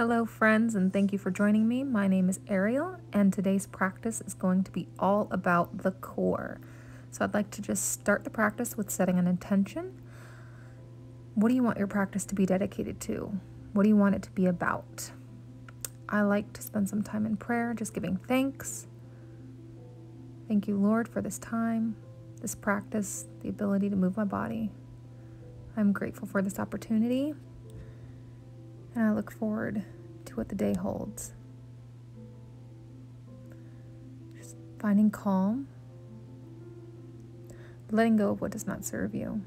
Hello friends, and thank you for joining me. My name is Ariel, and today's practice is going to be all about the core. So I'd like to just start the practice with setting an intention. What do you want your practice to be dedicated to? What do you want it to be about? I like to spend some time in prayer, just giving thanks. Thank you, Lord, for this time, this practice, the ability to move my body. I'm grateful for this opportunity, and I look forward to what the day holds. Just finding calm, letting go of what does not serve you.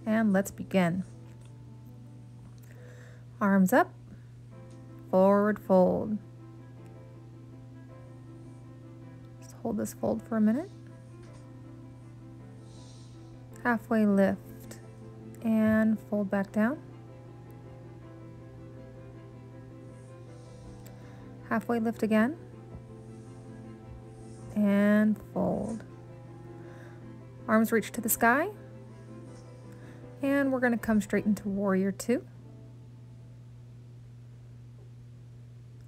And let's begin. Arms up, forward fold. Just hold this fold for a minute. Halfway lift and fold back down. Halfway lift again and fold. Arms reach to the sky, and we're going to come straight into Warrior Two.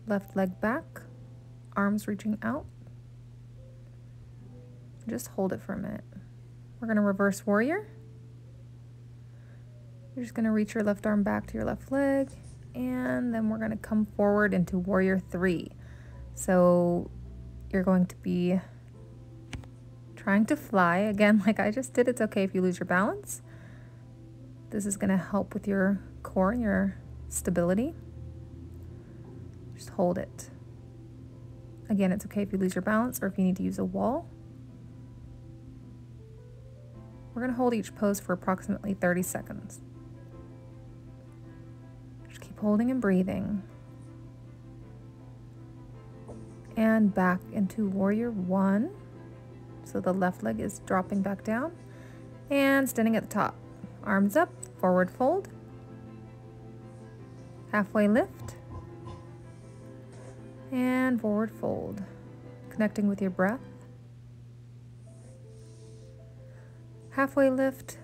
Left leg back, arms reaching out. Just hold it for a minute. We're going to reverse Warrior. You're just going to reach your left arm back to your left leg, and then we're going to come forward into Warrior Three. So you're going to be trying to fly. Again, like I just did, it's okay if you lose your balance. This is going to help with your core and your stability. Just hold it. Again, it's okay if you lose your balance or if you need to use a wall. We're going to hold each pose for approximately 30 seconds. Keep holding and breathing. And back into Warrior One. So the left leg is dropping back down and standing at the top. Arms up, forward fold. Halfway lift. And forward fold. Connecting with your breath. Halfway lift,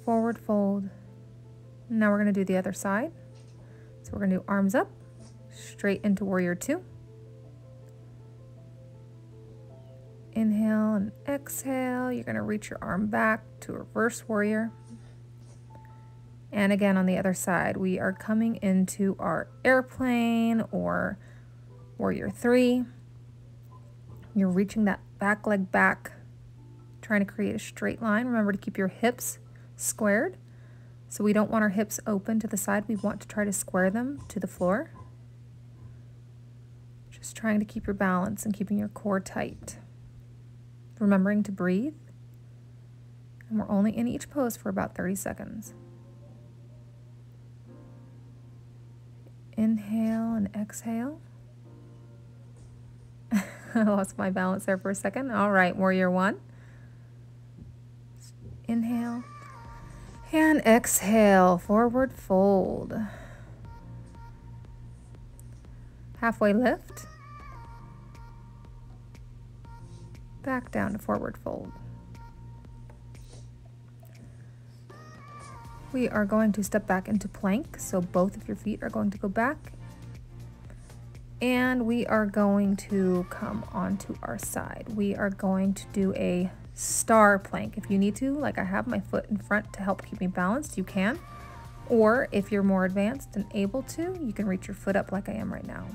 forward fold. Now we're going to do the other side. So we're going to do arms up, straight into Warrior Two. Inhale and exhale. You're going to reach your arm back to reverse warrior. And again, on the other side, we are coming into our airplane or Warrior Three. You're reaching that back leg back, trying to create a straight line. Remember to keep your hips squared. So we don't want our hips open to the side. We want to try to square them to the floor. Just trying to keep your balance and keeping your core tight. Remembering to breathe. And we're only in each pose for about 30 seconds. Inhale and exhale. I lost my balance there for a second. All right, Warrior One. Inhale. And exhale, forward fold. Halfway lift. Back down to forward fold. We are going to step back into plank, so both of your feet are going to go back. And we are going to come onto our side. We are going to do a star plank. If you need to, like I have my foot in front to help keep me balanced, you can. Or if you're more advanced and able to, you can reach your foot up like I am right now.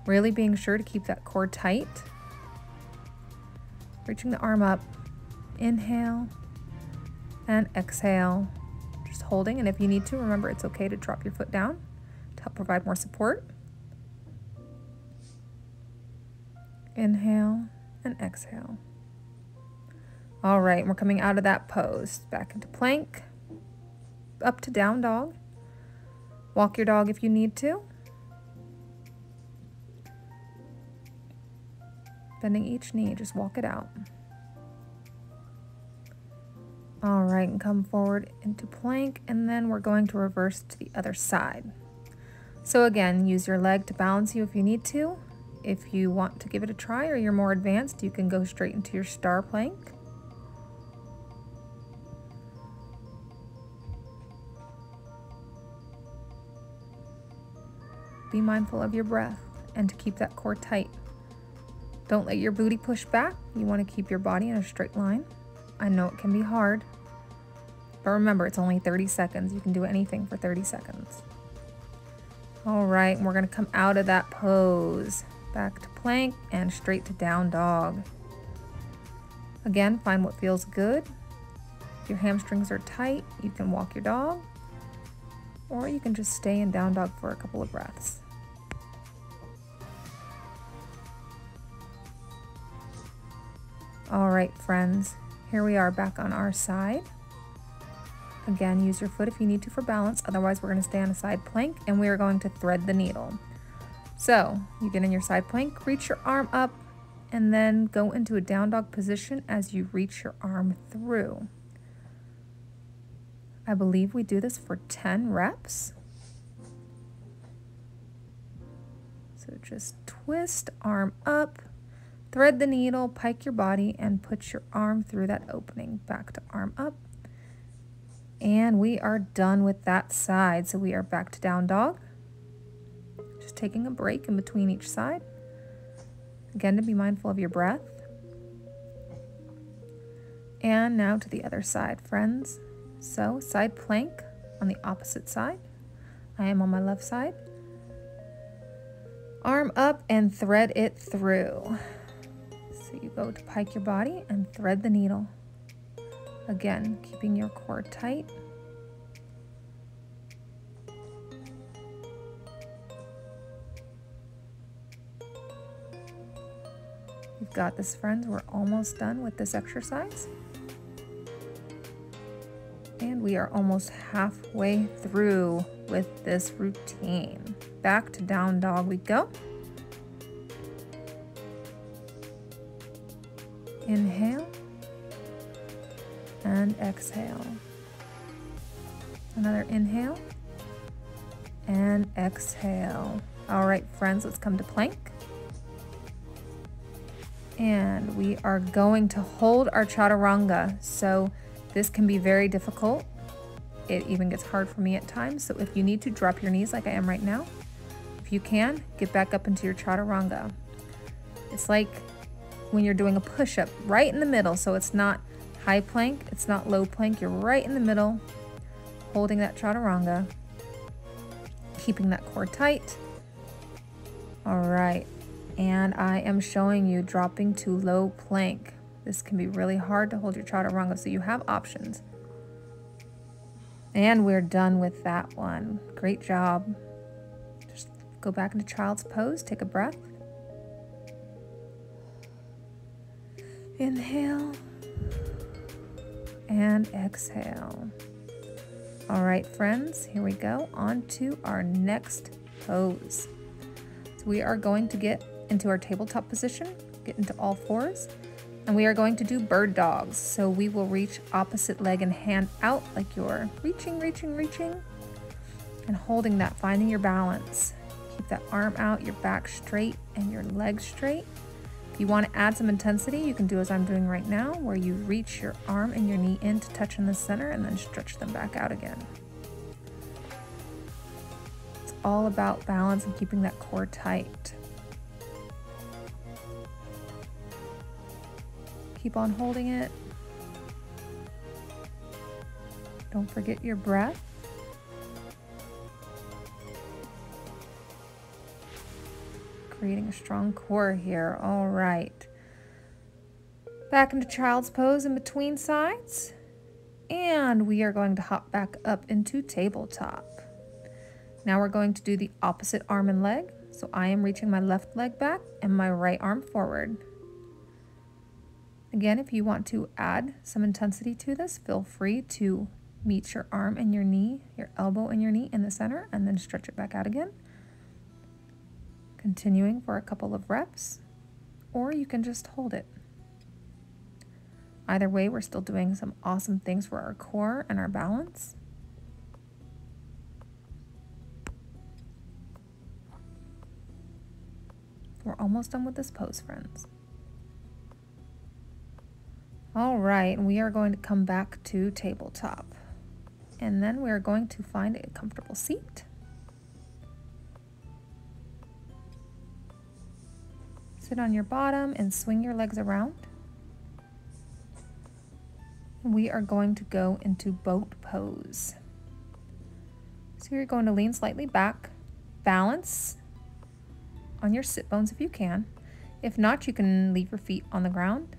Really being sure to keep that core tight. Reaching the arm up. Inhale and exhale. Just holding, and if you need to, remember it's okay to drop your foot down to help provide more support. Inhale and exhale. All right, we're coming out of that pose. Back into plank, up to down dog. Walk your dog if you need to. Bending each knee, just walk it out. All right, and come forward into plank, and then we're going to reverse to the other side. So again, use your leg to balance you if you need to. If you want to give it a try or you're more advanced, you can go straight into your star plank. be mindful of your breath and to keep that core tight. Don't let your booty push back. You want to keep your body in a straight line. I know it can be hard, but remember, it's only 30 seconds. You can do anything for 30 seconds. All right, and we're gonna come out of that pose. Back to plank and straight to down dog. Again, find what feels good. If your hamstrings are tight, you can walk your dog, or you can just stay in down dog for a couple of breaths. All right, friends, here we are back on our side. Again, use your foot if you need to for balance. Otherwise, we're going to stay on a side plank and we are going to thread the needle. So you get in your side plank, reach your arm up, and then go into a down dog position as you reach your arm through. I believe we do this for 10 reps. So just twist, arm up, thread the needle, pike your body, and put your arm through that opening. Back to arm up. And we are done with that side. So we are back to down dog. Just taking a break in between each side. Again, to be mindful of your breath. And now to the other side, friends. So side plank on the opposite side. I am on my left side. Arm up and thread it through. So you go to pike your body and thread the needle. Again, keeping your core tight. You've got this, friends. We're almost done with this exercise. And we are almost halfway through with this routine. Back to down dog we go. Inhale. And exhale. Another inhale and exhale. All right, friends, let's come to plank. And we are going to hold our chaturanga. So this can be very difficult. It even gets hard for me at times. So if you need to, drop your knees like I am right now. If you can, get back up into your chaturanga. It's like when you're doing a push-up, right in the middle. So it's not high plank, it's not low plank, you're right in the middle, holding that chaturanga, keeping that core tight. All right, and I am showing you dropping to low plank. This can be really hard to hold your chaturanga, so you have options. And we're done with that one. Great job. Just go back into child's pose, take a breath. Inhale. And exhale. All right, friends, here we go on to our next pose. So we are going to get into our tabletop position, get into all fours, and we are going to do bird dogs. So we will reach opposite leg and hand out like you're reaching, and holding that, finding your balance. Keep that arm out, your back straight, and your legs straight. If you want to add some intensity, you can do as I'm doing right now, where you reach your arm and your knee in to touch in the center and then stretch them back out again. It's all about balance and keeping that core tight. Keep on holding it. Don't forget your breath. Creating a strong core here. All right. Back into child's pose in between sides. And we are going to hop back up into tabletop. Now we're going to do the opposite arm and leg. So I am reaching my left leg back and my right arm forward. Again, if you want to add some intensity to this, feel free to meet your arm and your knee, your elbow and your knee in the center, and then stretch it back out again. Continuing for a couple of reps, or you can just hold it. Either way, we're still doing some awesome things for our core and our balance. We're almost done with this pose, friends. All right, and we are going to come back to tabletop. And then we're going to find a comfortable seat. Sit on your bottom and swing your legs around. We are going to go into boat pose. So you're going to lean slightly back, balance on your sit bones if you can. If not, you can leave your feet on the ground.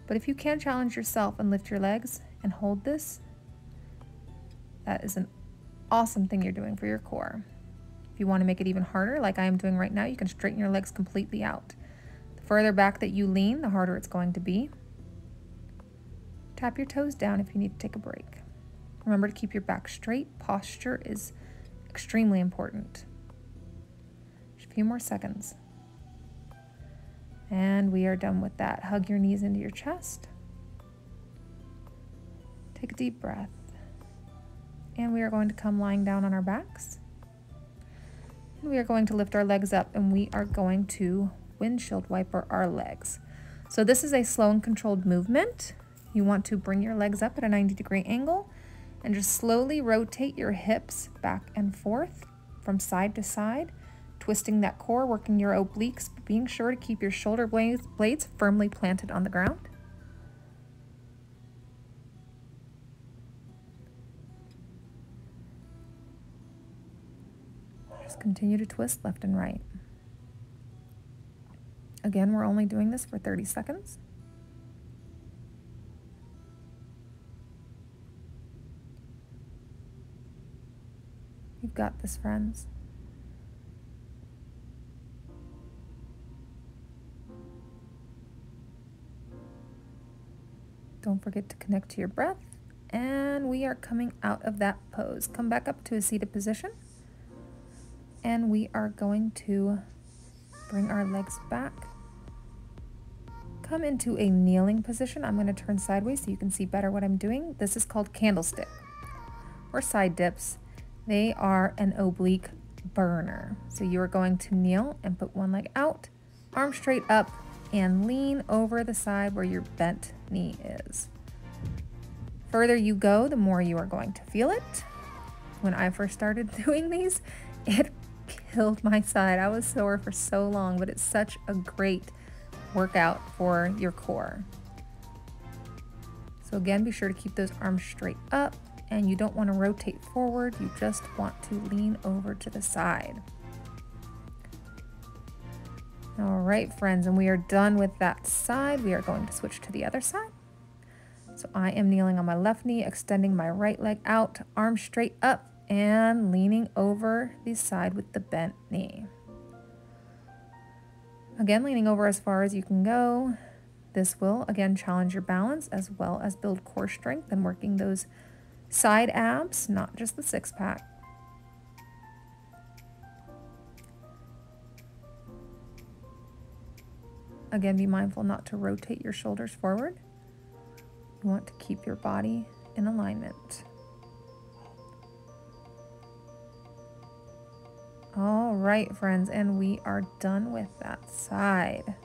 But if you can challenge yourself and lift your legs and hold this, that is an awesome thing you're doing for your core. If you want to make it even harder, like I am doing right now, you can straighten your legs completely out. The further back that you lean, the harder it's going to be. Tap your toes down if you need to take a break. Remember to keep your back straight. Posture is extremely important. Just a few more seconds. And we are done with that. Hug your knees into your chest. Take a deep breath. And we are going to come lying down on our backs. And we are going to lift our legs up and we are going to windshield wiper our legs. So this is a slow and controlled movement. You want to bring your legs up at a 90-degree angle and just slowly rotate your hips back and forth from side to side, twisting that core, working your obliques, but being sure to keep your shoulder blades firmly planted on the ground. Just continue to twist left and right. Again, we're only doing this for 30 seconds. You've got this, friends. Don't forget to connect to your breath. And we are coming out of that pose. Come back up to a seated position. And we are going to bring our legs back. Come into a kneeling position. I'm going to turn sideways so you can see better what I'm doing. This is called candlestick or side dips. They are an oblique burner. So you are going to kneel and put one leg out, arm straight up, and lean over the side where your bent knee is. Further you go, the more you are going to feel it. When I first started doing these, it killed my side. I was sore for so long, but it's such a great workout for your core. So again, be sure to keep those arms straight up. And you don't want to rotate forward, you just want to lean over to the side. All right, friends, and we are done with that side. We are going to switch to the other side. So I am kneeling on my left knee, extending my right leg out, arms straight up, and leaning over the side with the bent knee. Again, leaning over as far as you can go. This will, again, challenge your balance as well as build core strength and working those side abs, not just the six-pack. Again, be mindful not to rotate your shoulders forward. You want to keep your body in alignment. All right, friends, and we are done with that side.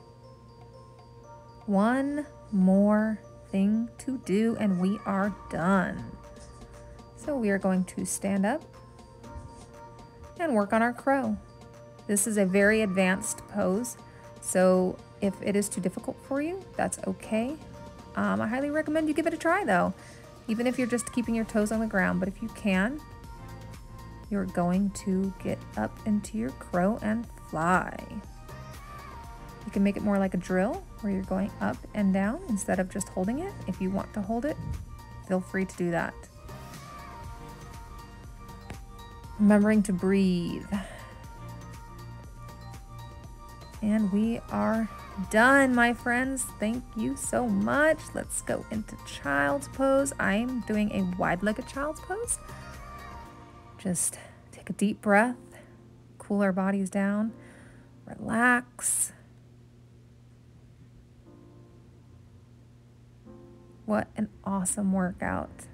One more thing to do, and we are done. So we are going to stand up and work on our crow. This is a very advanced pose, so if it is too difficult for you, that's okay. I highly recommend you give it a try though, even if you're just keeping your toes on the ground. But if you can, you're going to get up into your crow and fly. You can make it more like a drill where you're going up and down instead of just holding it. If you want to hold it, feel free to do that. Remembering to breathe. And we are done, my friends. Thank you so much. Let's go into child's pose. I'm doing a wide-legged child's pose. Just take a deep breath, cool our bodies down, relax. What an awesome workout.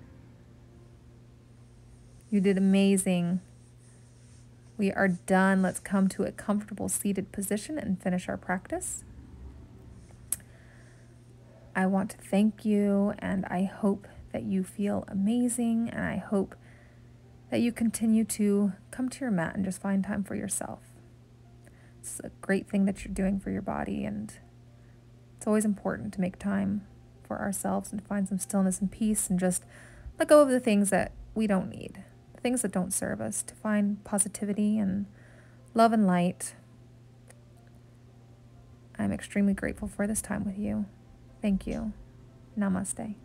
You did amazing. We are done. Let's come to a comfortable seated position and finish our practice. I want to thank you, and I hope that you feel amazing, and I hope that you continue to come to your mat and just find time for yourself. It's a great thing that you're doing for your body, and it's always important to make time for ourselves and find some stillness and peace and just let go of the things that we don't need, the things that don't serve us, to find positivity and love and light. I'm extremely grateful for this time with you. Thank you. Namaste.